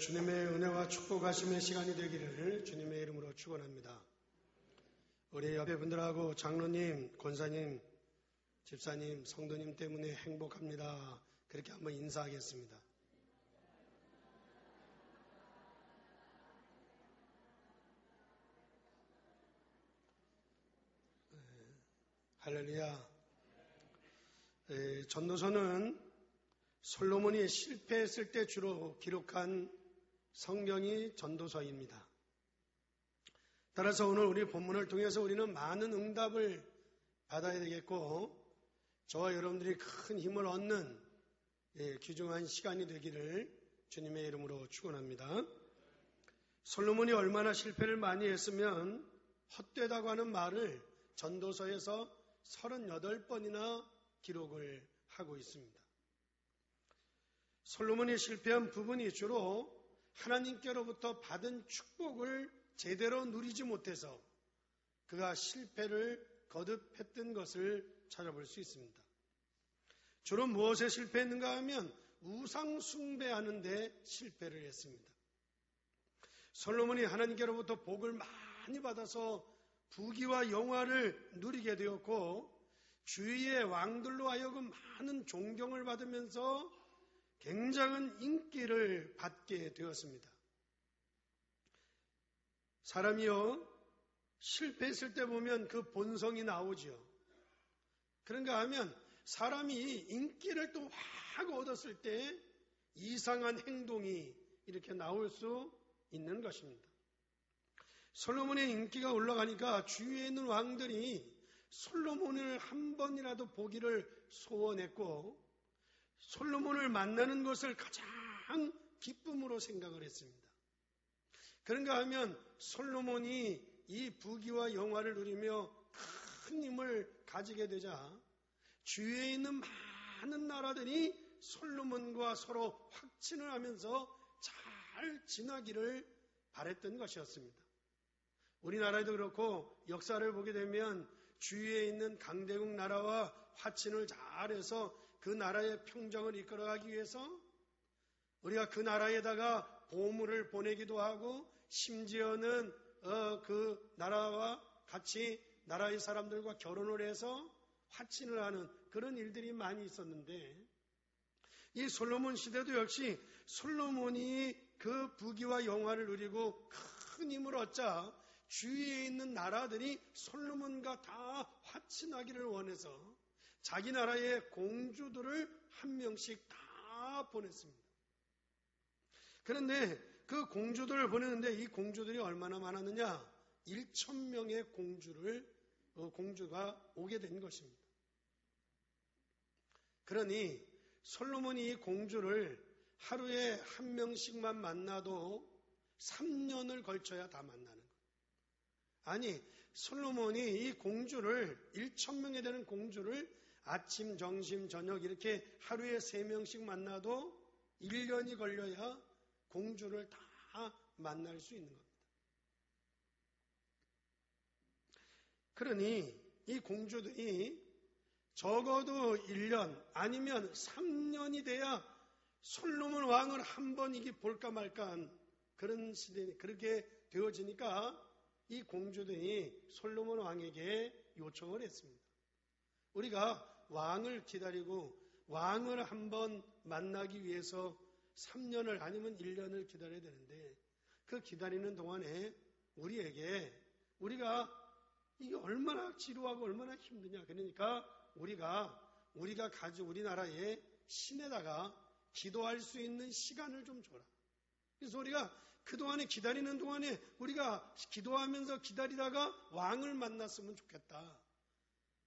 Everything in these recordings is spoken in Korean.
주님의 은혜와 축복하심의 시간이 되기를 주님의 이름으로 축원합니다. 우리 옆에 분들하고 장로님, 권사님, 집사님, 성도님 때문에 행복합니다. 그렇게 한번 인사하겠습니다. 할렐루야. 전도서는 솔로몬이 실패했을 때 주로 기록한 성경이 전도서입니다. 따라서 오늘 우리 본문을 통해서 우리는 많은 응답을 받아야 되겠고, 저와 여러분들이 큰 힘을 얻는 귀중한 시간이 되기를 주님의 이름으로 축원합니다. 솔로몬이 얼마나 실패를 많이 했으면 헛되다고 하는 말을 전도서에서 38번이나 기록을 하고 있습니다. 솔로몬이 실패한 부분이 주로 하나님께로부터 받은 축복을 제대로 누리지 못해서 그가 실패를 거듭했던 것을 찾아볼 수 있습니다. 주로 무엇에 실패했는가 하면 우상 숭배하는 데 실패를 했습니다. 솔로몬이 하나님께로부터 복을 많이 받아서 부귀와 영화를 누리게 되었고, 주위의 왕들로 하여금 많은 존경을 받으면서 굉장한 인기를 받게 되었습니다. 사람이요, 실패했을 때 보면 그 본성이 나오죠. 그런가 하면 사람이 인기를 또 확 얻었을 때 이상한 행동이 이렇게 나올 수 있는 것입니다. 솔로몬의 인기가 올라가니까 주위에 있는 왕들이 솔로몬을 한 번이라도 보기를 소원했고, 솔로몬을 만나는 것을 가장 기쁨으로 생각을 했습니다. 그런가 하면 솔로몬이 이 부귀와 영화를 누리며 큰 힘을 가지게 되자 주위에 있는 많은 나라들이 솔로몬과 서로 확친을 하면서 잘 지나기를 바랬던 것이었습니다. 우리나라에도 그렇고 역사를 보게 되면 주위에 있는 강대국 나라와 화친을 잘해서 그 나라의 평정을 이끌어가기 위해서 우리가 그 나라에다가 보물을 보내기도 하고, 심지어는 그 나라와 같이 나라의 사람들과 결혼을 해서 화친을 하는 그런 일들이 많이 있었는데, 이 솔로몬 시대도 역시 솔로몬이 그 부귀와 영화를 누리고 큰 힘을 얻자 주위에 있는 나라들이 솔로몬과 다 화친하기를 원해서 자기 나라의 공주들을 한 명씩 다 보냈습니다. 그런데 그 공주들을 보냈는데 이 공주들이 얼마나 많았느냐? 1,000명의 공주가 오게 된 것입니다. 그러니 솔로몬이 이 공주를 하루에 한 명씩만 만나도 3년을 걸쳐야 다 만나는 거예요. 아니, 솔로몬이 이 공주를 1,000명에 되는 공주를 아침, 점심, 저녁 이렇게 하루에 3명씩 만나도 1년이 걸려야 공주를 다 만날 수 있는 겁니다. 그러니 이 공주들이 적어도 1년 아니면 3년이 돼야 솔로몬 왕을 한 번 이게 볼까 말까 한 그런 시대에 그렇게 되어지니까 이 공주들이 솔로몬 왕에게 요청을 했습니다. 우리가 왕을 기다리고 왕을 한번 만나기 위해서 3년을 아니면 1년을 기다려야 되는데, 그 기다리는 동안에 우리가 이게 얼마나 지루하고 얼마나 힘드냐. 그러니까 우리가 가지고 우리나라의 신에다가 기도할 수 있는 시간을 좀 줘라. 그래서 우리가 그동안에 기다리는 동안에 우리가 기도하면서 기다리다가 왕을 만났으면 좋겠다.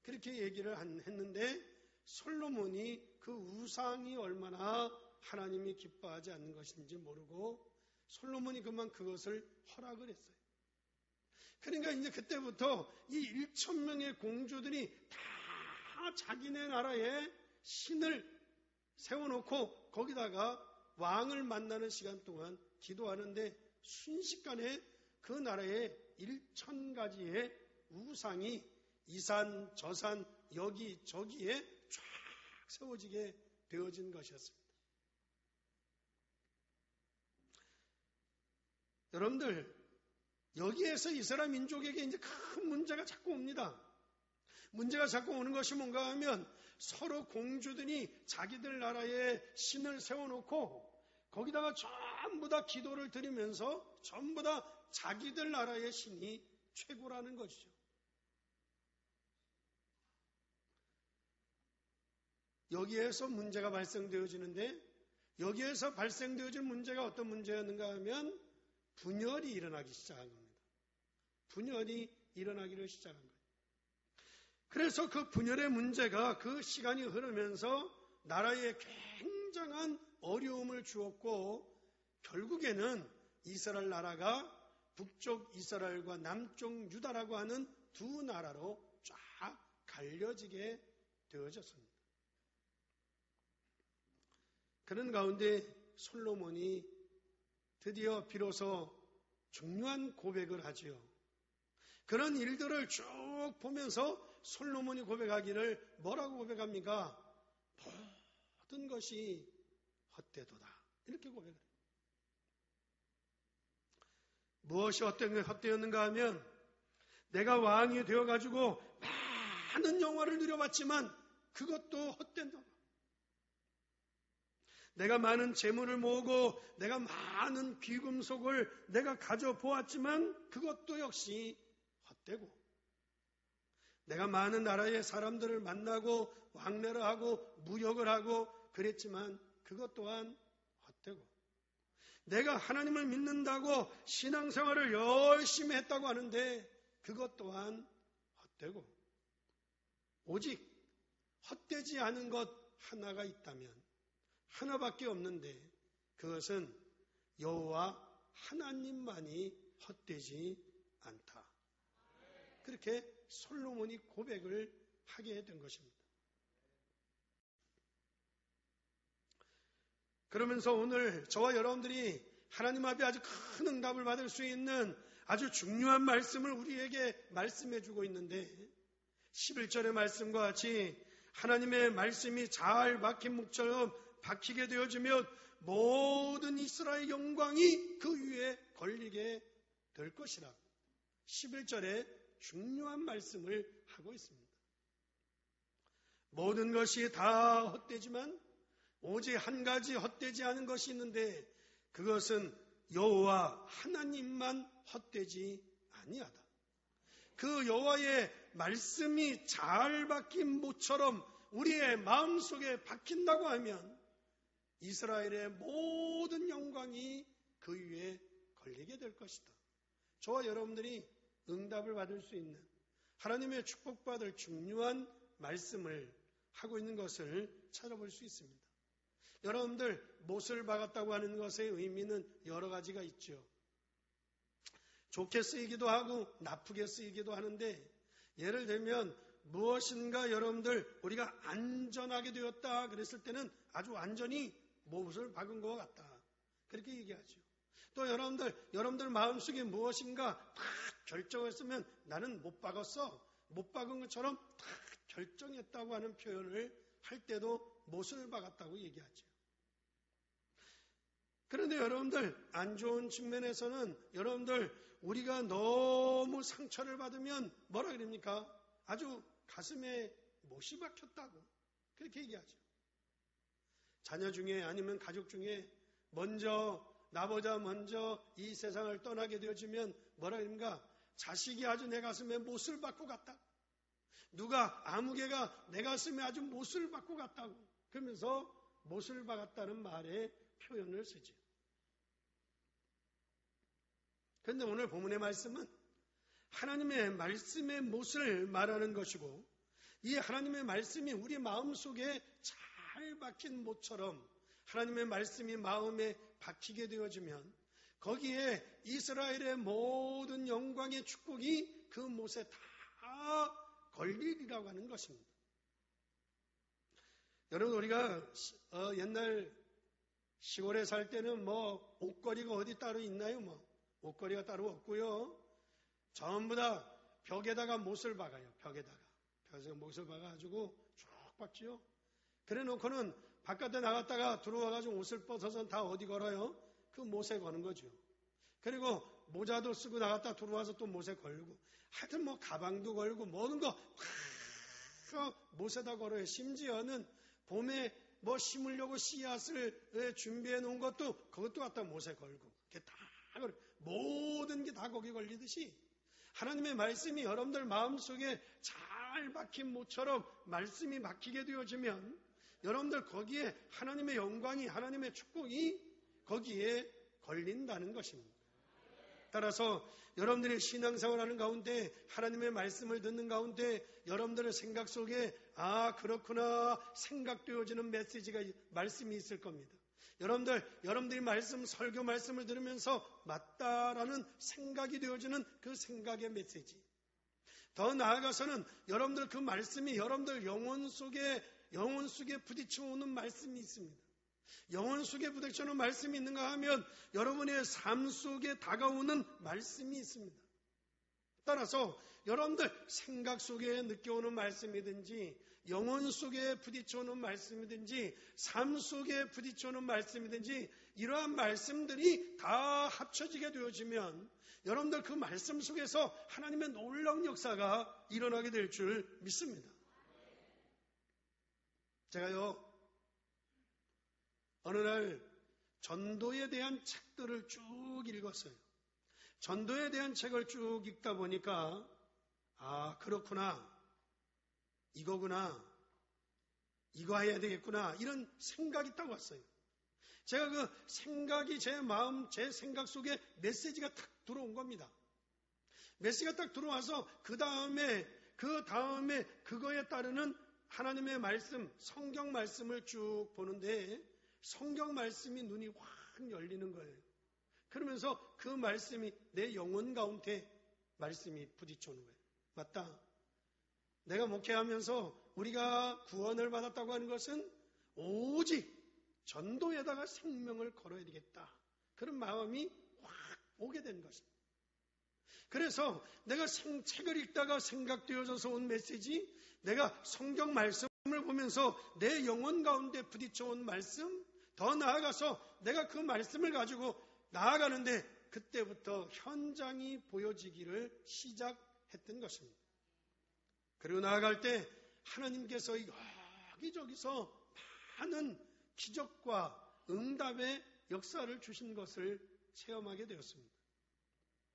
그렇게 얘기를 했는데, 솔로몬이 그 우상이 얼마나 하나님이 기뻐하지 않는 것인지 모르고 솔로몬이 그것을 허락을 했어요. 그러니까 이제 그때부터 이 1,000명의 공주들이 다 자기네 나라에 신을 세워놓고 거기다가 왕을 만나는 시간 동안 기도하는데, 순식간에 그 나라에 1,000가지의 우상이 이산 저산 여기저기에 쫙 세워지게 되어진 것이었습니다. 여러분들, 여기에서 이스라엘 민족에게 이제 큰 문제가 자꾸 옵니다. 문제가 자꾸 오는 것이 뭔가 하면 서로 공주들이 자기들 나라에 신을 세워놓고 거기다가 전부 다 기도를 드리면서 전부 다 자기들 나라의 신이 최고라는 것이죠. 여기에서 문제가 발생되어지는데 여기에서 발생되어진 문제가 어떤 문제였는가 하면 분열이 일어나기 시작한 겁니다. 분열이 일어나기를 시작한 거예요. 그래서 그 분열의 문제가 그 시간이 흐르면서 나라에 굉장한 어려움을 주었고 결국에는 이스라엘 나라가 북쪽 이스라엘과 남쪽 유다라고 하는 두 나라로 쫙 갈려지게 되어졌습니다. 그런 가운데 솔로몬이 드디어 비로소 중요한 고백을 하지요. 그런 일들을 쭉 보면서 솔로몬이 고백하기를 뭐라고 고백합니까? 모든 것이 헛되도다. 이렇게 고백을 해요. 무엇이 헛되었는가 하면 내가 왕이 되어가지고 많은 영화를 누려봤지만 그것도 헛된다. 내가 많은 재물을 모으고 내가 많은 귀금속을 내가 가져보았지만 그것도 역시 헛되고 내가 많은 나라의 사람들을 만나고 왕래를 하고 무역을 하고 그랬지만 그것 또한 헛되고 내가 하나님을 믿는다고 신앙생활을 열심히 했다고 하는데 그것 또한 헛되고 오직 헛되지 않은 것 하나가 있다면 하나밖에 없는데 그것은 여호와 하나님만이 헛되지 않다. 그렇게 솔로몬이 고백을 하게 된 것입니다. 그러면서 오늘 저와 여러분들이 하나님 앞에 아주 큰 응답을 받을 수 있는 아주 중요한 말씀을 우리에게 말씀해 주고 있는데 11절의 말씀과 같이 하나님의 말씀이 잘 박힌 목처럼 박히게 되어지면 모든 이스라엘 영광이 그 위에 걸리게 될 것이라 11절에 중요한 말씀을 하고 있습니다. 모든 것이 다 헛되지만 오직 한 가지 헛되지 않은 것이 있는데 그것은 여호와 하나님만 헛되지 아니하다. 그 여호와의 말씀이 잘 박힌 모처럼 우리의 마음속에 박힌다고 하면 이스라엘의 모든 영광이 그 위에 걸리게 될 것이다. 저와 여러분들이 응답을 받을 수 있는 하나님의 축복받을 중요한 말씀을 하고 있는 것을 찾아볼 수 있습니다. 여러분들 못을 박았다고 하는 것의 의미는 여러 가지가 있죠. 좋게 쓰이기도 하고 나쁘게 쓰이기도 하는데 예를 들면 무엇인가 여러분들 우리가 안전하게 되었다 그랬을 때는 아주 완전히 못을 박은 것 같다. 그렇게 얘기하죠. 또 여러분들 마음속에 무엇인가 딱 결정했으면 나는 못 박았어. 못 박은 것처럼 딱 결정했다고 하는 표현을 할 때도 못을 박았다고 얘기하죠. 그런데 여러분들 안 좋은 측면에서는 여러분들 우리가 너무 상처를 받으면 뭐라 그럽니까? 아주 가슴에 못이 박혔다고 그렇게 얘기하죠. 자녀 중에 아니면 가족 중에 나보다 먼저 이 세상을 떠나게 되어지면 뭐라 그럽니까? 자식이 아주 내 가슴에 못을 박고 갔다. 누가 아무개가 내 가슴에 아주 못을 박고 갔다고 그러면서 못을 박았다는 말에 표현을 쓰죠. 그런데 오늘 본문의 말씀은 하나님의 말씀의 못을 말하는 것이고 이 하나님의 말씀이 우리 마음속에 잘 박힌 못처럼 하나님의 말씀이 마음에 박히게 되어지면 거기에 이스라엘의 모든 영광의 축복이 그 못에 다 걸리리라고 하는 것입니다. 여러분 우리가 옛날 시골에 살 때는 뭐 옷걸이가 어디 따로 있나요? 옷걸이가 따로 없고요. 전부 다 벽에다가 못을 박아요. 벽에다가 못을 박아가지고 쭉 박지요. 그래 놓고는 바깥에 나갔다가 들어와가지고 옷을 벗어서 다 어디 걸어요? 그 못에 거는 거죠. 그리고 모자도 쓰고 나갔다 들어와서 또 못에 걸고, 하여튼 뭐 가방도 걸고 모든 거 못에다 걸어요. 심지어는 봄에 뭐 심으려고 씨앗을 준비해 놓은 그것도 갖다 못에 걸고, 이렇게 다 모든 게 다 거기 걸리듯이 하나님의 말씀이 여러분들 마음속에 잘 박힌 모처럼 말씀이 박히게 되어지면 여러분들 거기에 하나님의 영광이, 하나님의 축복이 거기에 걸린다는 것입니다. 따라서 여러분들의 신앙생활하는 가운데, 하나님의 말씀을 듣는 가운데 여러분들의 생각 속에 그렇구나 생각되어지는 말씀이 있을 겁니다. 여러분들이 설교 말씀을 들으면서 맞다라는 생각이 되어지는 그 생각의 메시지. 더 나아가서는 여러분들 그 말씀이 여러분들 영혼 속에 부딪혀오는 말씀이 있습니다. 영혼 속에 부딪혀오는 말씀이 있는가 하면 여러분의 삶 속에 다가오는 말씀이 있습니다. 따라서 여러분들 생각 속에 느껴오는 말씀이든지, 영혼 속에 부딪혀오는 말씀이든지, 삶 속에 부딪혀오는 말씀이든지, 이러한 말씀들이 다 합쳐지게 되어지면 여러분들 그 말씀 속에서 하나님의 놀라운 역사가 일어나게 될 줄 믿습니다. 제가요, 어느 날 전도에 대한 책들을 쭉 읽었어요. 전도에 대한 책을 쭉 읽다 보니까 그렇구나, 이거구나, 이거 해야 되겠구나, 이런 생각이 딱 왔어요. 제가 그 생각이 제 생각 속에 메시지가 탁 들어온 겁니다. 메시지가 딱 들어와서 그 다음에 그거에 따르는 하나님의 말씀, 성경 말씀을 쭉 보는데 성경 말씀이 눈이 확 열리는 거예요. 그러면서 그 말씀이 내 영혼 가운데 말씀이 부딪혀오는 거예요. 맞다. 내가 목회하면서 우리가 구원을 받았다고 하는 것은 오직 전도에다가 생명을 걸어야 되겠다. 그런 마음이 확 오게 된 것입니다. 그래서 내가 책을 읽다가 생각되어져서 온 메시지, 내가 성경 말씀을 보면서 내 영혼 가운데 부딪혀온 말씀, 더 나아가서 내가 그 말씀을 가지고 나아가는데 그때부터 현장이 보여지기를 시작했던 것입니다. 그리고 나아갈 때 하나님께서 여기저기서 많은 기적과 응답의 역사를 주신 것을 체험하게 되었습니다.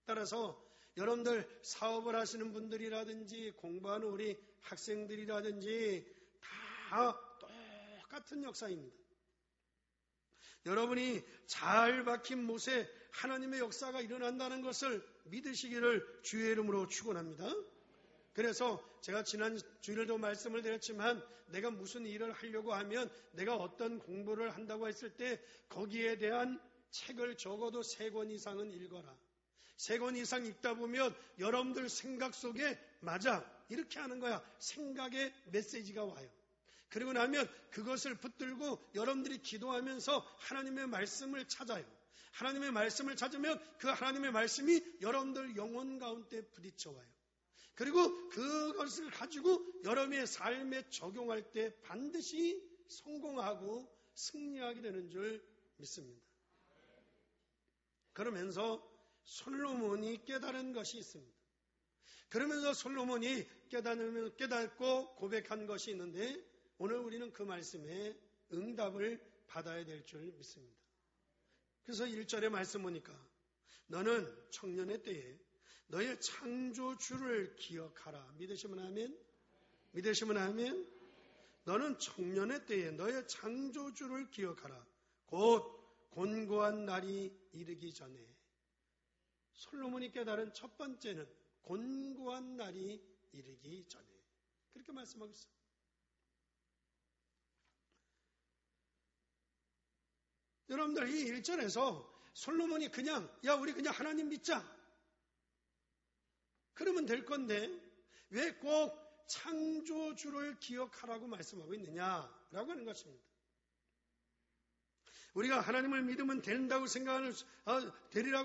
따라서 여러분들 사업을 하시는 분들이라든지 공부하는 우리 학생들이라든지 다 똑같은 역사입니다. 여러분이 잘 박힌 못에 하나님의 역사가 일어난다는 것을 믿으시기를 주의 이름으로 축원합니다. 그래서 제가 지난 주일에도 말씀을 드렸지만 내가 무슨 일을 하려고 하면 내가 어떤 공부를 한다고 했을 때 거기에 대한 책을 적어도 3권 이상은 읽어라. 3권 이상 읽다 보면 여러분들 생각 속에 맞아, 이렇게 하는 거야. 생각의 메시지가 와요. 그리고 나면 그것을 붙들고 여러분들이 기도하면서 하나님의 말씀을 찾아요. 하나님의 말씀을 찾으면 그 하나님의 말씀이 여러분들 영혼 가운데 부딪혀와요. 그리고 그것을 가지고 여러분의 삶에 적용할 때 반드시 성공하고 승리하게 되는 줄 믿습니다. 그러면서 솔로몬이 깨달은 것이 있습니다. 그러면서 솔로몬이 깨닫고 고백한 것이 있는데 오늘 우리는 그 말씀에 응답을 받아야 될 줄 믿습니다. 그래서 1절의 말씀 보니까 너는 청년의 때에 너의 창조주를 기억하라. 믿으시면 아멘? 믿으시면 아멘? 너는 청년의 때에 너의 창조주를 기억하라. 곧 곤고한 날이 이르기 전에. 솔로몬이 깨달은 첫 번째는 곤고한 날이 이르기 전에. 그렇게 말씀하고 있어요. 여러분들 이 1절에서 솔로몬이 우리 그냥 하나님 믿자. 그러면 될 건데 왜 꼭 창조주를 기억하라고 말씀하고 있느냐라고 하는 것입니다. 우리가 하나님을 믿으면 되리라고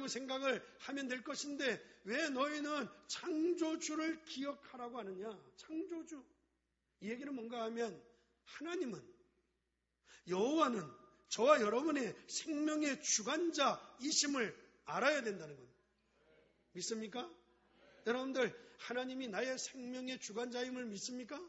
생각을 하면 될 것인데 왜 너희는 창조주를 기억하라고 하느냐. 창조주. 이 얘기는 뭔가 하면 하나님은, 여호와는 저와 여러분의 생명의 주관자이심을 알아야 된다는 겁니다. 믿습니까? 여러분들, 하나님이 나의 생명의 주관자임을 믿습니까?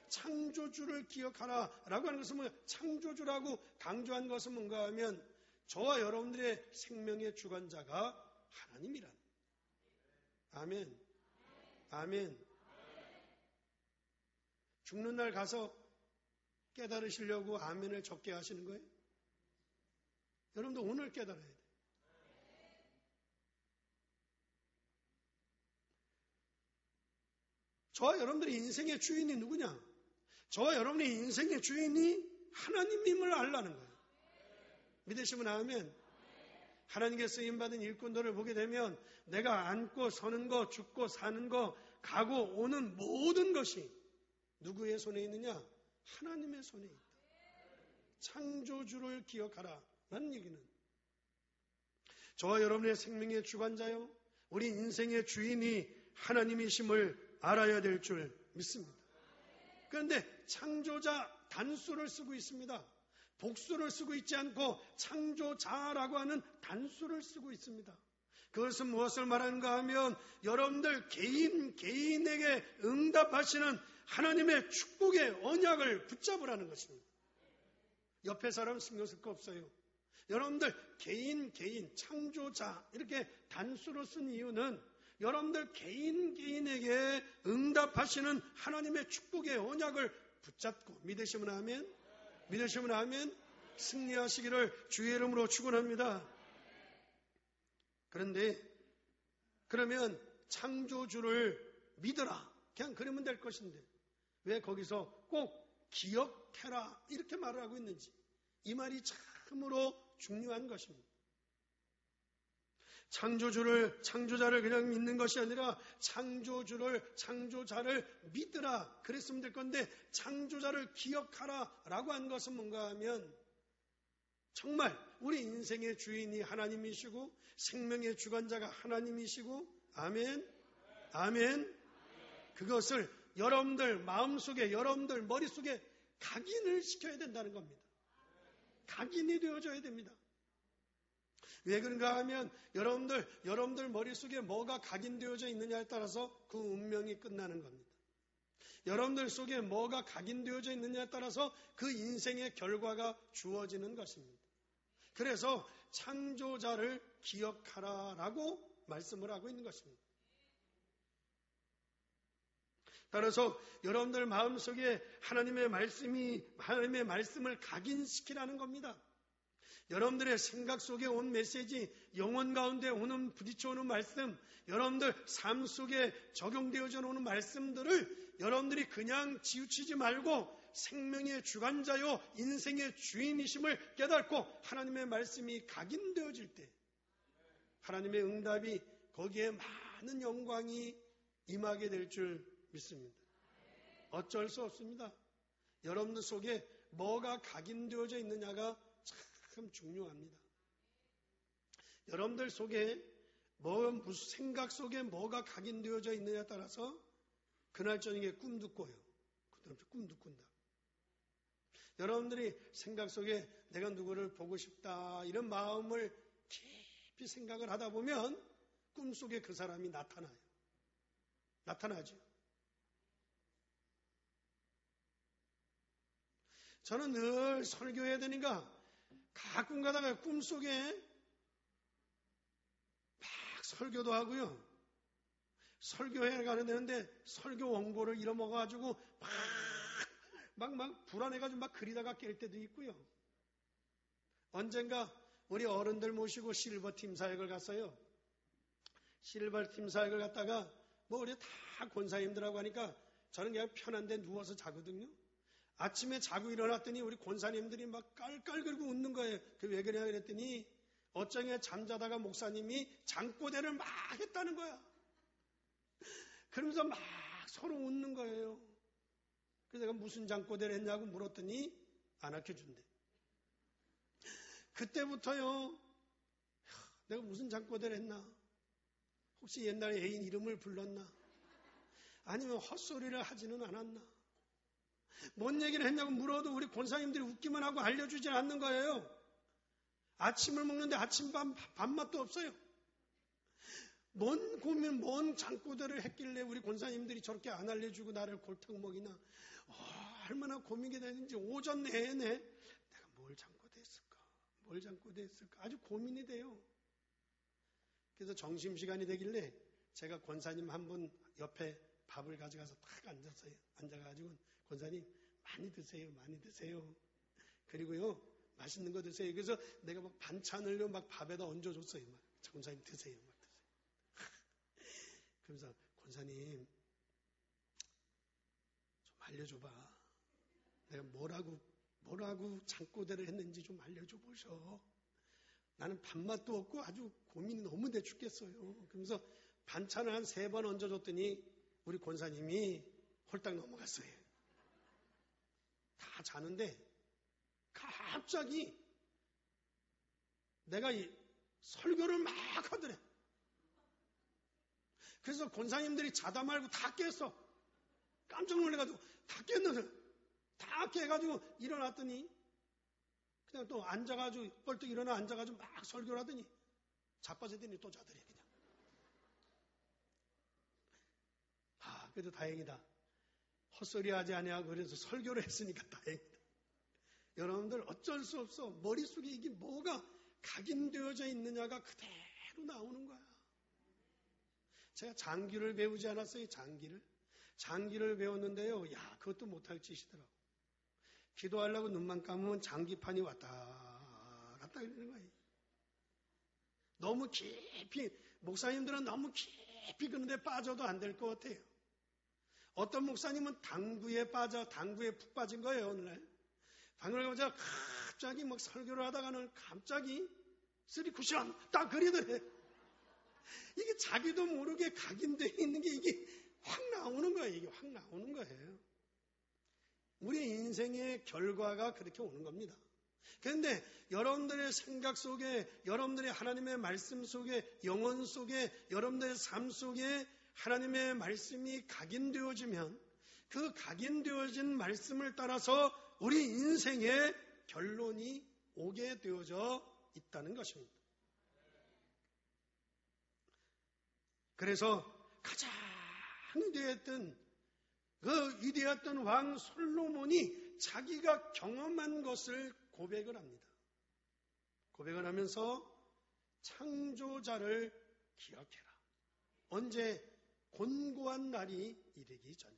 창조주를 기억하라 라고 하는 것은 뭐예요? 창조주라고 강조한 것은 뭔가 하면 저와 여러분들의 생명의 주관자가 하나님이란. 아멘. 아멘. 죽는 날 가서 깨달으시려고 아멘을 적게 하시는 거예요? 여러분도 오늘 깨달아야 돼요. 저와 여러분들의 인생의 주인이 누구냐? 저와 여러분의 인생의 주인이 하나님임을 알라는 거예요. 믿으시면 아멘. 하나님께 쓰임받은 일꾼들을 보게 되면 내가 앉고 서는 거, 죽고 사는 거, 가고 오는 모든 것이 누구의 손에 있느냐? 하나님의 손에 있다. 창조주를 기억하라 라는 얘기는 저와 여러분의 생명의 주관자요, 우리 인생의 주인이 하나님이심을 알아야 될 줄 믿습니다. 그런데 창조자 단수를 쓰고 있습니다. 복수를 쓰고 있지 않고 창조자라고 하는 단수를 쓰고 있습니다. 그것은 무엇을 말하는가 하면 여러분들 개인에게 응답하시는 하나님의 축복의 언약을 붙잡으라는 것입니다. 옆에 사람 신경 쓸 거 없어요. 여러분들 개인 창조자 이렇게 단수로 쓴 이유는 여러분들 개인에게 응답하시는 하나님의 축복의 언약을 붙잡고 믿으시면 아멘. 믿으시면 아멘. 승리하시기를 주의 이름으로 축원합니다. 그런데 그러면 창조주를 믿어라 그냥 그러면 될 것인데 왜 거기서 꼭 기억해라 이렇게 말을 하고 있는지 이 말이 참으로 중요한 것입니다. 창조자를 그냥 믿는 것이 아니라 창조자를 믿으라 그랬으면 될 건데 창조자를 기억하라 라고 한 것은 뭔가 하면 정말 우리 인생의 주인이 하나님이시고 생명의 주관자가 하나님이시고 아멘 아멘 그것을 여러분들 마음속에 여러분들 머릿속에 각인을 시켜야 된다는 겁니다. 각인이 되어져야 됩니다. 왜 그런가 하면 여러분들 머릿속에 뭐가 각인되어져 있느냐에 따라서 그 운명이 끝나는 겁니다. 여러분들 속에 뭐가 각인되어져 있느냐에 따라서 그 인생의 결과가 주어지는 것입니다. 그래서 창조자를 기억하라라고 말씀을 하고 있는 것입니다. 따라서 여러분들 마음속에 하나님의 말씀을 각인시키라는 겁니다. 여러분들의 생각 속에 온 메시지, 영혼 가운데 부딪혀오는 말씀, 여러분들 삶 속에 적용되어져 오는 말씀들을 여러분들이 그냥 치우치지 말고 생명의 주관자요, 인생의 주인이심을 깨닫고 하나님의 말씀이 각인되어질 때 하나님의 응답이 거기에 많은 영광이 임하게 될 줄 믿습니다. 어쩔 수 없습니다. 여러분들 속에 뭐가 각인되어져 있느냐가 참 중요합니다. 여러분들 속에 무슨 생각 속에 뭐가 각인되어져 있느냐에 따라서 그날 저녁에 꿈도 꿔요. 꿈도 꾼다. 여러분들이 생각 속에 내가 누구를 보고 싶다 이런 마음을 깊이 생각을 하다 보면 꿈속에 그 사람이 나타나죠. 저는 늘 설교해야 되니까 가끔 가다가 꿈속에 막 설교도 하고요. 설교해 가는 데는데 설교 원고를 잃어먹어가지고 막 불안해가지고 막 그리다가 깰 때도 있고요. 언젠가 우리 어른들 모시고 실버팀 사역을 갔어요. 실버팀 사역을 갔다가 우리 다 권사님들하고 하니까 저는 그냥 편한데 누워서 자거든요. 아침에 자고 일어났더니 우리 권사님들이 막 깔깔거리고 웃는 거예요. 왜 그러냐 그랬더니 어쩌면 잠자다가 목사님이 장꼬대를 막 했다는 거야. 그러면서 막 서로 웃는 거예요. 그래서 내가 무슨 장꼬대를 했냐고 물었더니 안 알려준대. 그때부터요. 내가 무슨 장꼬대를 했나? 혹시 옛날에 애인 이름을 불렀나? 아니면 헛소리를 하지는 않았나? 뭔 얘기를 했냐고 물어도 우리 권사님들이 웃기만 하고 알려주지 않는 거예요. 아침을 먹는데 밥맛도 없어요. 뭔 고민, 뭔 잠꼬대를 했길래 우리 권사님들이 저렇게 안 알려주고 나를 골탕 먹이나. 얼마나 고민이 되는지 오전 내내 내가 뭘 잠꼬대했을까 아주 고민이 돼요. 그래서 점심시간이 되길래 제가 권사님 한 분 옆에 밥을 가져가서 탁 앉아가지고 권사님 많이 드세요. 그리고요 맛있는 거 드세요. 그래서 내가 막 반찬을요 막 밥에다 얹어줬어요. 막 권사님 드세요. 그러면서 권사님 좀 알려줘봐. 내가 뭐라고 잠꼬대를 했는지 좀 알려줘 보셔. 나는 밥맛도 없고 아주 고민이 너무 돼 죽겠어요. 그러면서 반찬을 한 3번 얹어줬더니 우리 권사님이 홀딱 넘어갔어요. 다 자는데 갑자기 내가 이 설교를 막 하더래. 그래서 권사님들이 자다 말고 다 깼어. 깜짝 놀래가지고 다 깼는데 다 깨가지고 일어났더니 그냥 또 앉아가지고 벌떡 일어나 앉아가지고 막 설교를 하더니 자빠지더니 또 자더래 그냥. 그래도 다행이다. 헛소리 하지 아니하고 그래서 설교를 했으니까 다행이다. 여러분들 어쩔 수 없어. 머릿속에 이게 뭐가 각인되어져 있느냐가 그대로 나오는 거야. 제가 장기를 배우지 않았어요. 장기를 배웠는데요. 그것도 못할 짓이더라고. 기도하려고 눈만 감으면 장기판이 왔다 갔다 이러는 거예요. 너무 깊이, 목사님들은 너무 깊이 그런데 빠져도 안 될 것 같아요. 어떤 목사님은 당구에 푹 빠진 거예요, 오늘날. 방금 제가 갑자기 막 설교를 하다가는 갑자기 3쿠션 딱 그리더래. 이게 자기도 모르게 각인되어 있는 게 이게 확 나오는 거예요. 우리 인생의 결과가 그렇게 오는 겁니다. 그런데 여러분들의 생각 속에, 여러분들의 하나님의 말씀 속에, 영혼 속에, 여러분들의 삶 속에 하나님의 말씀이 각인되어지면 그 각인되어진 말씀을 따라서 우리 인생의 결론이 오게 되어져 있다는 것입니다. 그래서 가장 위대했던 왕 솔로몬이 자기가 경험한 것을 고백을 합니다. 고백을 하면서 창조자를 기억해라. 언제? 곤고한 날이 이르기 전에.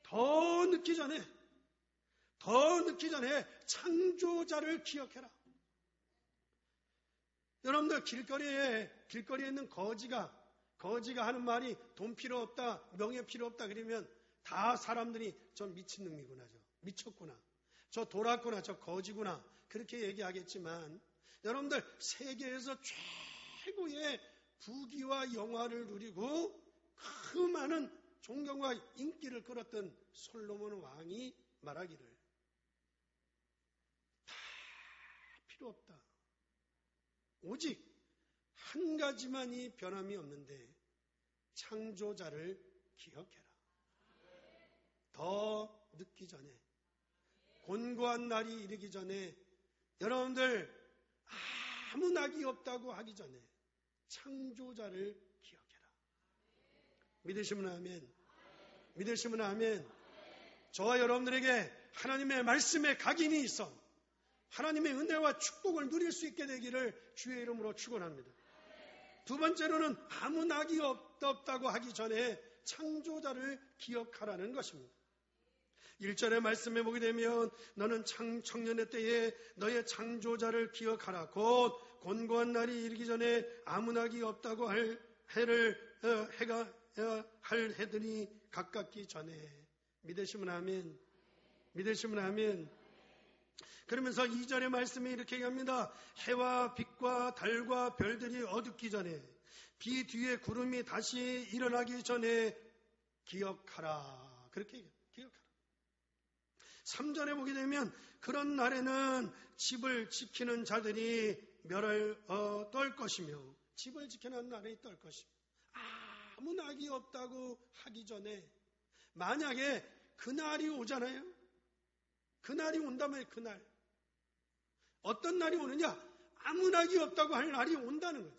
더 늦기 전에 창조자를 기억해라. 여러분들 길거리에 있는 거지가 하는 말이 돈 필요 없다, 명예 필요 없다 그러면 다 사람들이 저 미친 놈이구나, 저 미쳤구나, 저 돌았구나, 저 거지구나 그렇게 얘기하겠지만 여러분들 세계에서 최고의 부귀와 영화를 누리고 그 많은 존경과 인기를 끌었던 솔로몬 왕이 말하기를 다 필요 없다. 오직 한 가지만이 변함이 없는데 창조자를 기억해라. 더 늦기 전에, 곤고한 날이 이르기 전에, 여러분들 아무 낙이 없다고 하기 전에 창조자를 기억해라. 믿으시면 아멘. 믿으시면 아멘. 저와 여러분들에게 하나님의 말씀에 각인이 있어 하나님의 은혜와 축복을 누릴 수 있게 되기를 주의 이름으로 축원합니다. 두 번째로는 아무 낙이 없다고 하기 전에 창조자를 기억하라는 것입니다. 1절의 말씀에 보게 되면 너는 청년의 때에 너의 창조자를 기억하라. 곧 곤고한 날이 이르기 전에 아무 낙이 없다고 할 해들이 가깝기 전에. 믿으시면 아멘. 믿으시면 아멘. 그러면서 2절의 말씀이 이렇게 얘기합니다. 해와 빛과 달과 별들이 어둡기 전에, 비 뒤에 구름이 다시 일어나기 전에 기억하라. 그렇게 얘기해요. 기억하라. 3절에 보게 되면 그런 날에는 집을 지키는 자들이 멸을 떨 것이며, 집을 지키는 날에 떨 것이며, 아무 낙이 없다고 하기 전에 만약에 그날이 오잖아요. 그날이 온다면 그날 어떤 날이 오느냐? 아무 낙이 없다고 할 날이 온다는 거죠.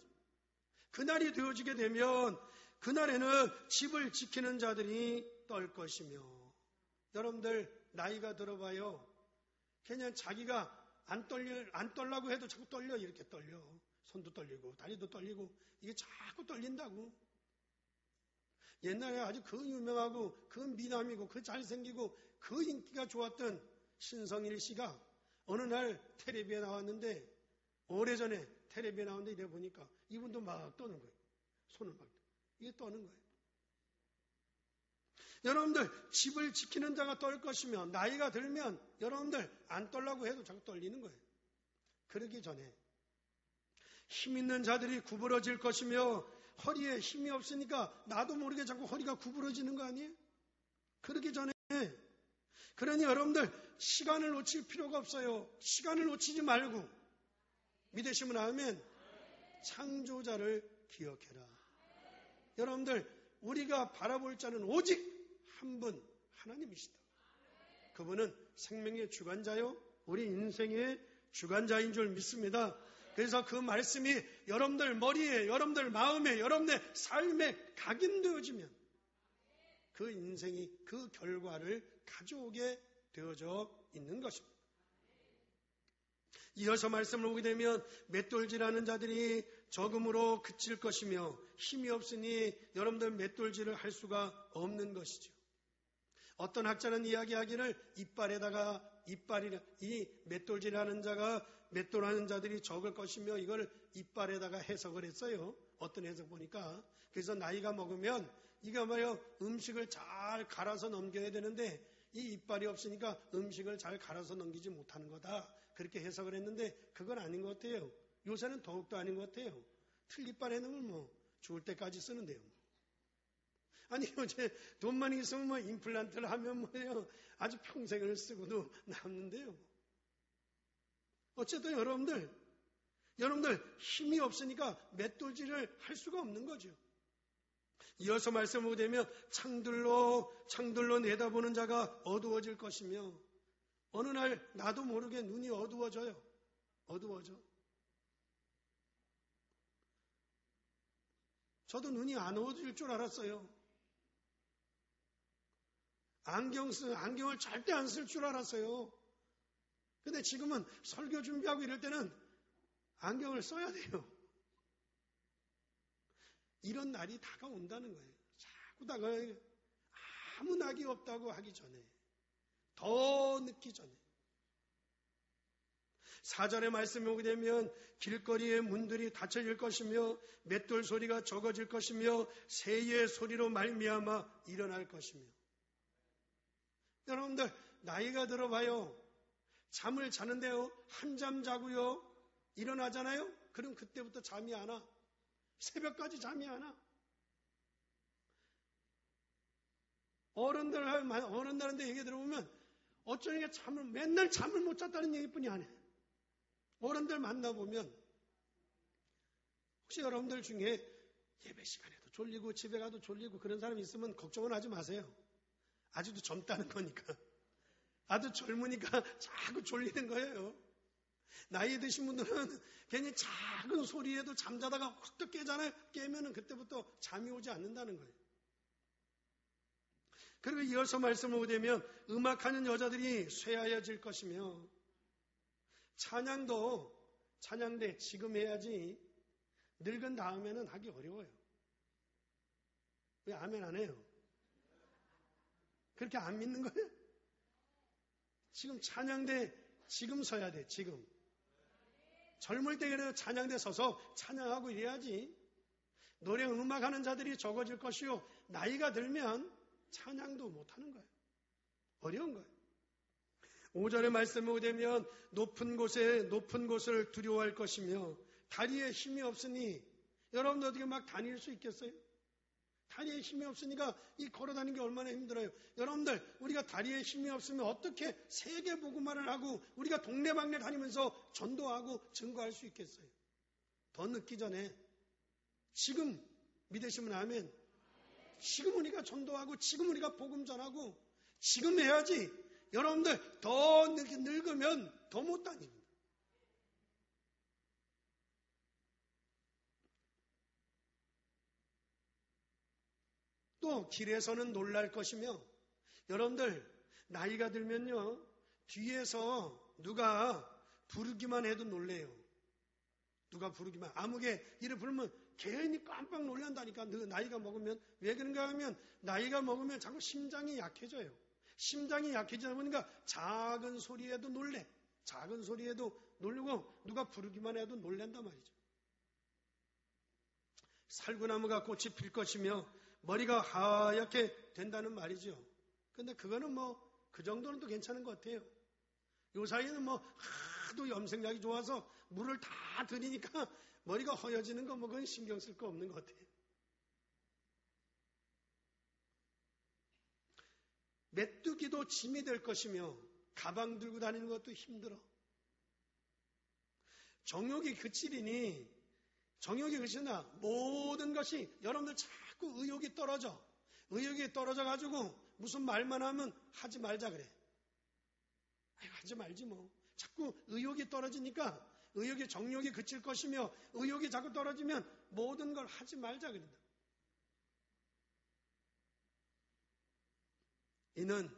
그날이 되어지게 되면 그날에는 집을 지키는 자들이 떨 것이며, 여러분들 나이가 들어봐요. 그냥 자기가 안 떨라고 해도 자꾸 떨려. 이렇게 떨려. 손도 떨리고 다리도 떨리고 이게 자꾸 떨린다고. 옛날에 아주 그 유명하고 그 미남이고 그 잘생기고 그 인기가 좋았던 신성일 씨가 어느 날 텔레비에 나왔는데, 오래전에 텔레비에 나왔는데 이래 보니까 이분도 막 떠는 거예요. 손을 막 이게 떠는 거예요. 여러분들 집을 지키는 자가 떨 것이며, 나이가 들면 여러분들 안 떨라고 해도 자꾸 떨리는 거예요. 그러기 전에 힘 있는 자들이 구부러질 것이며, 허리에 힘이 없으니까 나도 모르게 자꾸 허리가 구부러지는 거 아니에요? 그러기 전에, 그러니 여러분들 시간을 놓칠 필요가 없어요. 시간을 놓치지 말고 믿으시면 아멘. 창조자를 기억해라. 여러분들 우리가 바라볼 자는 오직 한 분, 하나님이시다. 그분은 생명의 주관자요, 우리 인생의 주관자인 줄 믿습니다. 그래서 그 말씀이 여러분들 머리에, 여러분들 마음에, 여러분의 삶에 각인되어지면 그 인생이 그 결과를 가져오게 되어져 있는 것입니다. 이어서 말씀을 보게 되면 맷돌질하는 자들이 적음으로 그칠 것이며, 힘이 없으니 여러분들 맷돌질을 할 수가 없는 것이죠. 어떤 학자는 이야기하기를 이 맷돌질하는 자가, 맷돌하는 자들이 적을 것이며, 이걸 이빨에다가 해석을 했어요. 어떤 해석 보니까. 그래서 나이가 먹으면 이거 뭐예요? 음식을 잘 갈아서 넘겨야 되는데 이 이빨이 없으니까 음식을 잘 갈아서 넘기지 못하는 거다. 그렇게 해석을 했는데 그건 아닌 것 같아요. 요새는 더욱더 아닌 것 같아요. 틀니빨 해놓으면 뭐 죽을 때까지 쓰는데요. 아니 요새 돈만 있으면 뭐 임플란트를 하면 뭐예요? 아주 평생을 쓰고도 남는데요. 어쨌든 여러분들 힘이 없으니까 맷돌질을 할 수가 없는 거죠. 이어서 말씀을 보게 되면 창들로 내다보는 자가 어두워질 것이며, 어느 날 나도 모르게 눈이 어두워져. 저도 눈이 안 어두워질 줄 알았어요. 안경을 절대 안 쓸 줄 알았어요. 근데 지금은 설교 준비하고 이럴 때는 안경을 써야 돼요. 이런 날이 다가온다는 거예요. 자꾸 다가와요. 아무 낙이 없다고 하기 전에, 더 늦기 전에. 4절의 말씀에 오게 되면 길거리의 문들이 닫혀질 것이며, 맷돌 소리가 적어질 것이며, 새의 소리로 말미암아 일어날 것이며. 여러분들 나이가 들어봐요. 잠을 자는데요, 한잠 자고요 일어나잖아요. 그럼 그때부터 잠이 안 와. 새벽까지 잠이 안 와. 어른들한테 얘기 들어보면 어쩌니까 맨날 잠을 못 잤다는 얘기뿐이 아니에요. 어른들 만나보면, 혹시 여러분들 중에 예배 시간에도 졸리고 집에 가도 졸리고 그런 사람이 있으면 걱정은 하지 마세요. 아직도 젊다는 거니까. 아주 젊으니까 자꾸 졸리는 거예요. 나이 드신 분들은 괜히 작은 소리에도 잠자다가 확 또 깨잖아요. 깨면은 그때부터 잠이 오지 않는다는 거예요. 그리고 이어서 말씀을 보게 되면 음악하는 여자들이 쇠하여질 것이며, 찬양대 지금 해야지 늙은 다음에는 하기 어려워요. 왜 아멘 안 해요? 그렇게 안 믿는 거예요? 지금 찬양대 지금 서야 돼. 지금 젊을 때 그래도 찬양대 서서 찬양하고 이래야지. 노래 음악하는 자들이 적어질 것이요, 나이가 들면 찬양도 못하는 거예요. 어려운 거예요. 5절의 말씀에 오되면 높은 곳을 두려워할 것이며, 다리에 힘이 없으니, 여러분들 어떻게 막 다닐 수 있겠어요? 다리에 힘이 없으니까 이 걸어다니는 게 얼마나 힘들어요. 여러분들 우리가 다리에 힘이 없으면 어떻게 세계 복음화를 하고 우리가 동네방네 다니면서 전도하고 증거할 수 있겠어요? 더 늦기 전에 지금 믿으시면 아멘. 지금 우리가 전도하고 지금 우리가 복음 전하고 지금 해야지. 여러분들 더 늙으면 더 못 다닙니다. 또 길에서는 놀랄 것이며, 여러분들 나이가 들면요, 뒤에서 누가 부르기만 해도 놀래요. 누가 부르기만, 아무개 이를 부르면 괜히 깜빡 놀란다니까. 나이가 먹으면. 왜 그런가 하면 나이가 먹으면 자꾸 심장이 약해져요. 심장이 약해지다 보니까 작은 소리에도 놀래. 작은 소리에도 놀리고 누가 부르기만 해도 놀란단 말이죠. 살구나무가 꽃이 필 것이며 머리가 하얗게 된다는 말이죠. 근데 그거는 그 정도는 또 괜찮은 것 같아요. 요 사이에는 하도 염색약이 좋아서 물을 다 들이니까 머리가 허여지는 거 그건 신경 쓸 거 없는 것 같아요. 메뚜기도 짐이 될 것이며 가방 들고 다니는 것도 힘들어. 정욕이 그치리니, 정욕이 그치나 모든 것이, 여러분들 자꾸 의욕이 떨어져. 의욕이 떨어져가지고 무슨 말만 하면 하지 말자 그래. 하지 말지 뭐. 자꾸 의욕이 떨어지니까 의욕이, 정욕이 그칠 것이며 의욕이 자꾸 떨어지면 모든 걸 하지 말자 그런다. 이는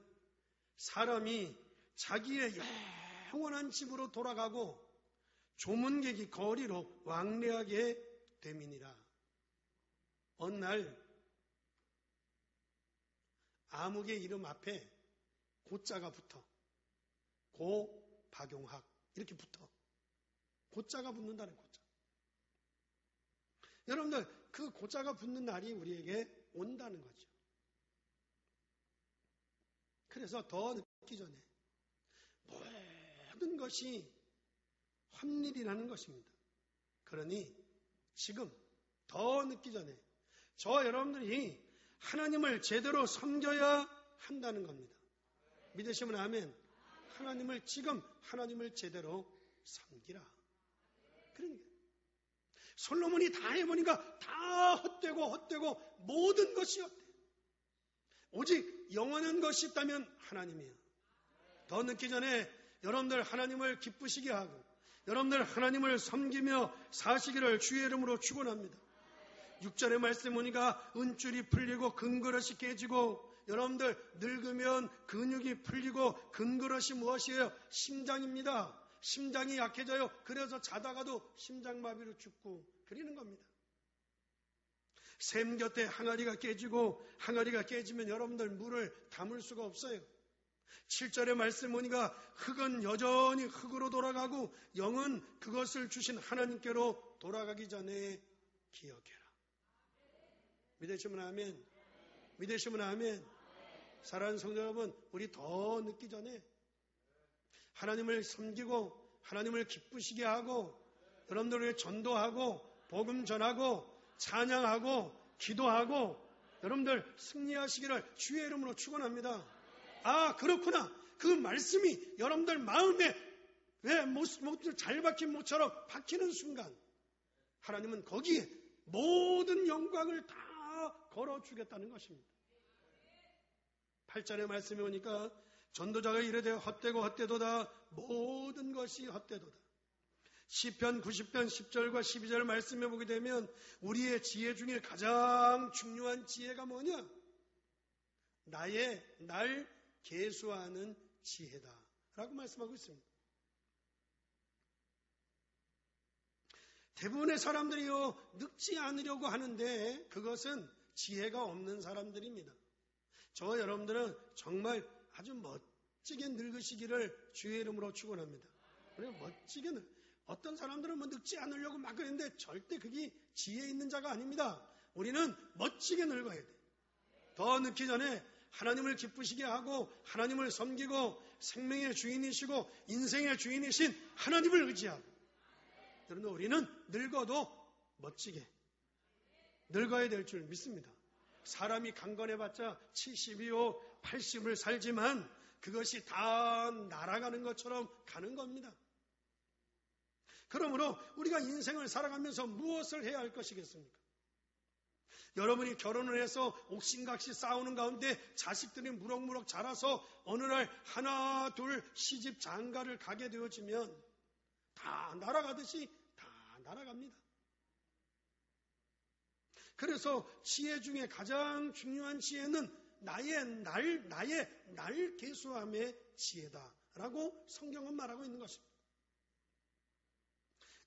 사람이 자기의 영원한 집으로 돌아가고 조문객이 거리로 왕래하게 됨이니라. 어느 날 아무개 이름 앞에 고자가 붙어. 고박용학 이렇게 붙어. 고자가 붙는다는 고자. 여러분들 그 고자가 붙는 날이 우리에게 온다는 거죠. 그래서 더 늦기 전에 모든 것이 헛일이라는 것입니다. 그러니 지금 더 늦기 전에 저 여러분들이 하나님을 제대로 섬겨야 한다는 겁니다. 믿으시면 아멘. 지금 하나님을 제대로 섬기라. 그러니까 솔로몬이 다 해보니까 다 헛되고 모든 것이 헛돼. 오직 영원한 것이 있다면 하나님이야. 더 늦기 전에 여러분들 하나님을 기쁘시게 하고 여러분들 하나님을 섬기며 사시기를 주의 이름으로 축원합니다. 6절의 말씀 보니까 은줄이 풀리고 금그릇이 깨지고, 여러분들 늙으면 근육이 풀리고 금그릇이 무엇이에요? 심장입니다. 심장이 약해져요. 그래서 자다가도 심장마비로 죽고 그러는 겁니다. 샘 곁에 항아리가 깨지고 항아리가 깨지면 여러분들 물을 담을 수가 없어요. 7절의 말씀 보니까 흙은 여전히 흙으로 돌아가고 영은 그것을 주신 하나님께로 돌아가기 전에 기억해라. 믿으시면 아멘. 믿으시면 아멘. 사랑하는 성도 여러분, 우리 더 늦기 전에 하나님을 섬기고 하나님을 기쁘시게 하고 여러분들을 전도하고 복음 전하고 찬양하고 기도하고 여러분들 승리하시기를 주의 이름으로 축원합니다. 아, 그렇구나. 그 말씀이 여러분들 마음에 왜 잘 박힌 못처럼 박히는 순간 하나님은 거기에 모든 영광을 다 걸어주겠다는 것입니다. 8절의 말씀에 오니까 전도자가 이르되 헛되고 헛되도다. 모든 것이 헛되도다. 시편 90편 10절과 12절 말씀에 보게 되면 우리의 지혜 중에 가장 중요한 지혜가 뭐냐? 날 계수하는 지혜다 라고 말씀하고 있습니다. 대부분의 사람들이요 늙지 않으려고 하는데 그것은 지혜가 없는 사람들입니다. 저와 여러분들은 정말 아주 멋지게 늙으시기를 주의 이름으로 축원합니다. 멋지게 어떤 사람들은 늙지 않으려고 막 그랬는데 절대 그게 지혜 있는 자가 아닙니다. 우리는 멋지게 늙어야 돼. 더 늦기 전에 하나님을 기쁘시게 하고 하나님을 섬기고 생명의 주인이시고 인생의 주인이신 하나님을 의지하고, 여러분 우리는 늙어도 멋지게 늙어야 될 줄 믿습니다. 사람이 강건해봤자 70이요 80을 살지만 그것이 다 날아가는 것처럼 가는 겁니다. 그러므로 우리가 인생을 살아가면서 무엇을 해야 할 것이겠습니까? 여러분이 결혼을 해서 옥신각신 싸우는 가운데 자식들이 무럭무럭 자라서 어느 날 하나 둘 시집 장가를 가게 되어지면 다 날아가듯이 다 날아갑니다. 그래서 지혜 중에 가장 중요한 지혜는 나의 날 계수함의 지혜다라고 성경은 말하고 있는 것입니다.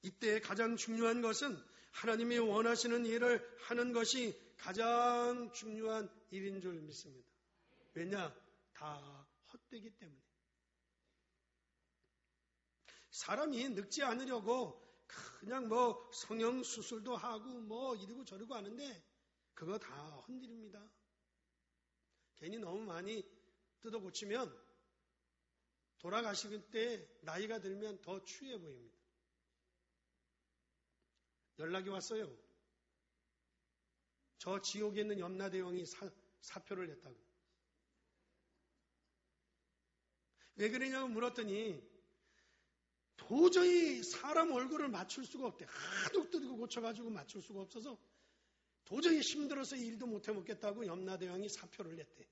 이때 가장 중요한 것은 하나님이 원하시는 일을 하는 것이 가장 중요한 일인 줄 믿습니다. 왜냐? 다 헛되기 때문에. 사람이 늙지 않으려고 그냥 성형수술도 하고 이러고 저러고 하는데 그거 다 헛일입니다. 괜히 너무 많이 뜯어 고치면 돌아가실 때 나이가 들면 더 추해 보입니다. 연락이 왔어요. 저 지옥에 있는 염라대왕이 사표를 냈다고. 왜 그러냐고 물었더니 도저히 사람 얼굴을 맞출 수가 없대. 하도 뜯고 고쳐가지고 맞출 수가 없어서 도저히 힘들어서 일도 못해 먹겠다고 염라대왕이 사표를 냈대요.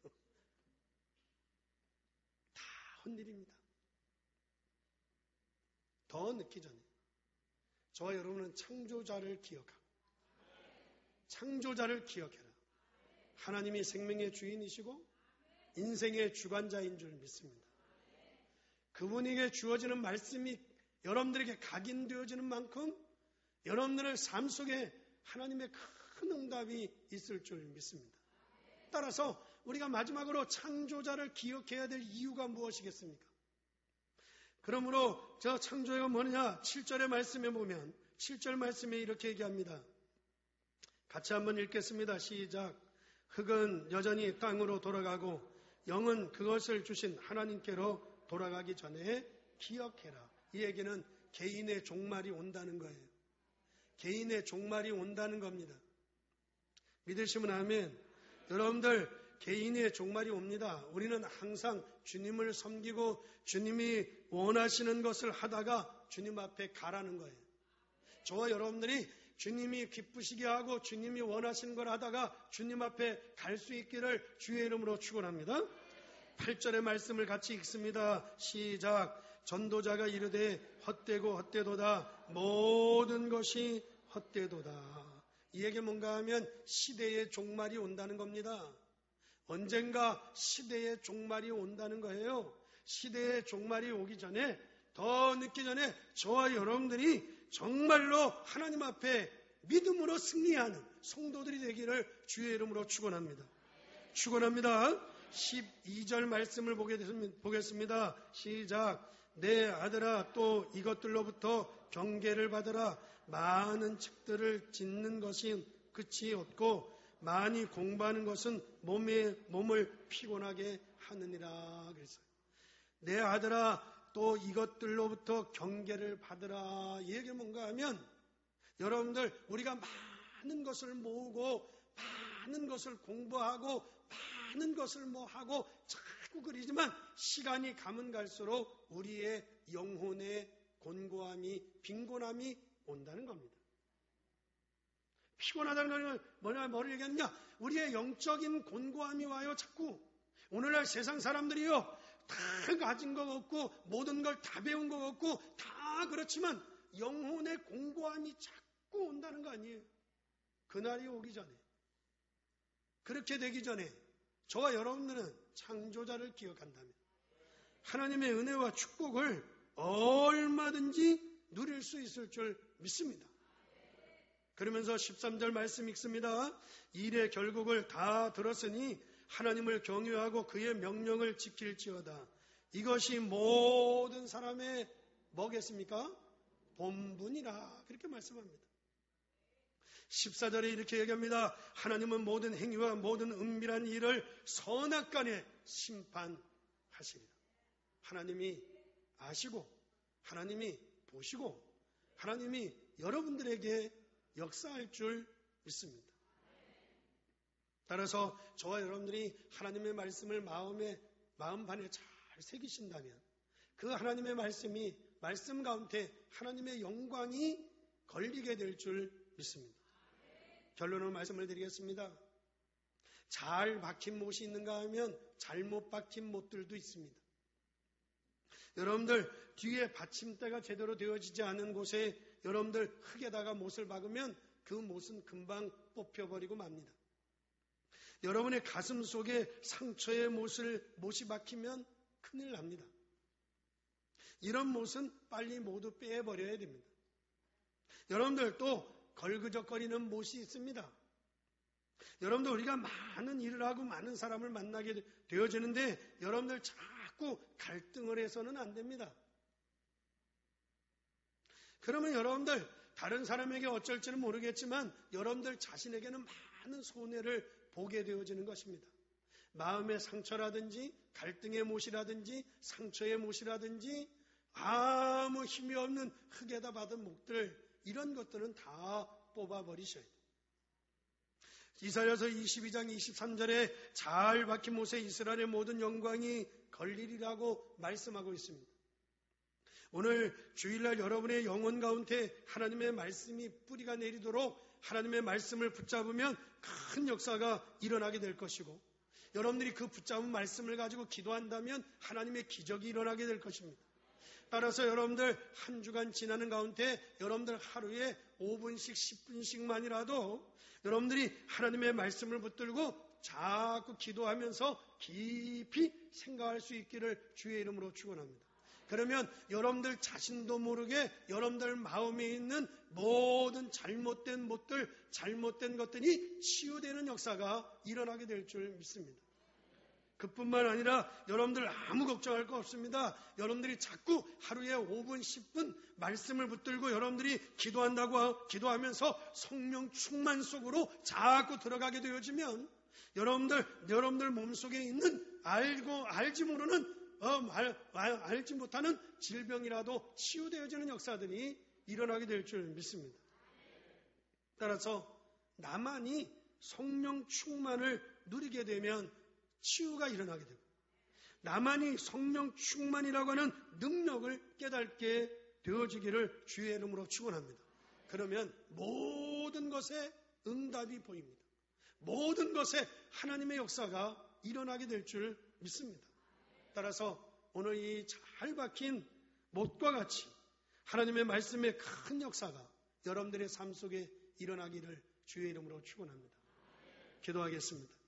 다 헛일입니다. 더 늦기 전에 저와 여러분은 창조자를 기억하고 창조자를 기억해라. 하나님이 생명의 주인이시고 인생의 주관자인 줄 믿습니다. 그분에게 주어지는 말씀이 여러분들에게 각인되어지는 만큼 여러분들의 삶 속에 하나님의 큰 응답이 있을 줄 믿습니다. 따라서 우리가 마지막으로 창조자를 기억해야 될 이유가 무엇이겠습니까? 그러므로 저 창조가 뭐냐? 7절의 말씀에 보면 7절 말씀에 이렇게 얘기합니다. 같이 한번 읽겠습니다. 시작. 흙은 여전히 땅으로 돌아가고 영은 그것을 주신 하나님께로 돌아가기 전에 기억해라. 이 얘기는 개인의 종말이 온다는 거예요. 개인의 종말이 온다는 겁니다. 믿으시면 아멘. 여러분들 개인의 종말이 옵니다. 우리는 항상 주님을 섬기고 주님이 원하시는 것을 하다가 주님 앞에 가라는 거예요. 저와 여러분들이 주님이 기쁘시게 하고 주님이 원하시는 걸 하다가 주님 앞에 갈 수 있기를 주의 이름으로 축원합니다. 8절의 말씀을 같이 읽습니다. 시작. 전도자가 이르되 헛되고 헛되도다. 모든 것이 헛되도다. 이 얘기 뭔가 하면 시대의 종말이 온다는 겁니다. 언젠가 시대의 종말이 온다는 거예요. 시대의 종말이 오기 전에 더 늦기 전에 저와 여러분들이 정말로 하나님 앞에 믿음으로 승리하는 성도들이 되기를 주의 이름으로 축원합니다. 축원합니다. 12절 말씀을 보겠습니다. 시작. 내 아들아 또 이것들로부터 경계를 받으라. 많은 책들을 짓는 것이 끝이 없고 많이 공부하는 것은 몸을 피곤하게 하느니라. 그랬어요. 내 아들아 또 이것들로부터 경계를 받으라. 이 얘기 뭔가 하면 여러분들 우리가 많은 것을 모으고 많은 것을 공부하고 많은 것을 하고 자꾸 그러지만 시간이 가면 갈수록 우리의 영혼의 곤고함이 빈곤함이 온다는 겁니다. 피곤하다는 건 뭐를 얘기하느냐? 우리의 영적인 곤고함이 와요. 자꾸 오늘날 세상 사람들이요 다 가진 것 같고 모든 걸 다 배운 것 같고 다 그렇지만 영혼의 공고함이 자꾸 온다는 거 아니에요. 그날이 오기 전에 그렇게 되기 전에 저와 여러분들은 창조자를 기억한다면 하나님의 은혜와 축복을 얼마든지 누릴 수 있을 줄 믿습니다. 그러면서 13절 말씀 읽습니다. 일의 결국을 다 들었으니 하나님을 경외하고 그의 명령을 지킬지어다. 이것이 모든 사람의 뭐겠습니까? 본분이라. 그렇게 말씀합니다. 14절에 이렇게 얘기합니다. 하나님은 모든 행위와 모든 은밀한 일을 선악간에 심판하시리라. 하나님이 아시고 하나님이 보시고 하나님이 여러분들에게 역사할 줄 믿습니다. 따라서 저와 여러분들이 하나님의 말씀을 마음판에 잘 새기신다면 그 하나님의 말씀이 말씀 가운데 하나님의 영광이 걸리게 될 줄 믿습니다. 결론으로 말씀을 드리겠습니다. 잘 박힌 못이 있는가 하면 잘못 박힌 못들도 있습니다. 여러분들 뒤에 받침대가 제대로 되어지지 않은 곳에 여러분들 흙에다가 못을 박으면 그 못은 금방 뽑혀버리고 맙니다. 여러분의 가슴 속에 상처의 못이 박히면 큰일 납니다. 이런 못은 빨리 모두 빼버려야 됩니다. 여러분들 또 걸그적거리는 못이 있습니다. 여러분들 우리가 많은 일을 하고 많은 사람을 만나게 되어지는데 여러분들 자꾸 갈등을 해서는 안 됩니다. 그러면 여러분들 다른 사람에게 어쩔지는 모르겠지만 여러분들 자신에게는 많은 손해를 보게 되어지는 것입니다. 마음의 상처라든지 갈등의 못이라든지 상처의 못이라든지 아무 힘이 없는 흙에다 받은 목들 이런 것들은 다 뽑아버리셔야 돼요. 이사야서 22장 23절에 잘 박힌 못에 이스라엘의 모든 영광이 걸리리라고 말씀하고 있습니다. 오늘 주일날 여러분의 영혼 가운데 하나님의 말씀이 뿌리가 내리도록 하나님의 말씀을 붙잡으면 큰 역사가 일어나게 될 것이고 여러분들이 그 붙잡은 말씀을 가지고 기도한다면 하나님의 기적이 일어나게 될 것입니다. 따라서 여러분들 한 주간 지나는 가운데 여러분들 하루에 5분씩 10분씩만이라도 여러분들이 하나님의 말씀을 붙들고 자꾸 기도하면서 깊이 생각할 수 있기를 주의 이름으로 축원합니다. 그러면 여러분들 자신도 모르게 여러분들 마음에 있는 모든 잘못된 못들, 잘못된 것들이 치유되는 역사가 일어나게 될 줄 믿습니다. 그뿐만 아니라 여러분들 아무 걱정할 거 없습니다. 여러분들이 자꾸 하루에 5분, 10분 말씀을 붙들고 여러분들이 기도하면서 성령 충만 속으로 자꾸 들어가게 되어지면 여러분들 몸속에 있는 알지 못하는 질병이라도 치유되어지는 역사들이 일어나게 될 줄 믿습니다. 따라서 나만이 성령 충만을 누리게 되면 치유가 일어나게 되고 나만이 성령 충만이라고 하는 능력을 깨닫게 되어지기를 주의 이름으로 축원합니다. 그러면 모든 것에 응답이 보입니다. 모든 것에 하나님의 역사가 일어나게 될 줄 믿습니다. 따라서 오늘 이 잘 박힌 못과 같이 하나님의 말씀의 큰 역사가 여러분들의 삶 속에 일어나기를 주의 이름으로 축원합니다. 기도하겠습니다.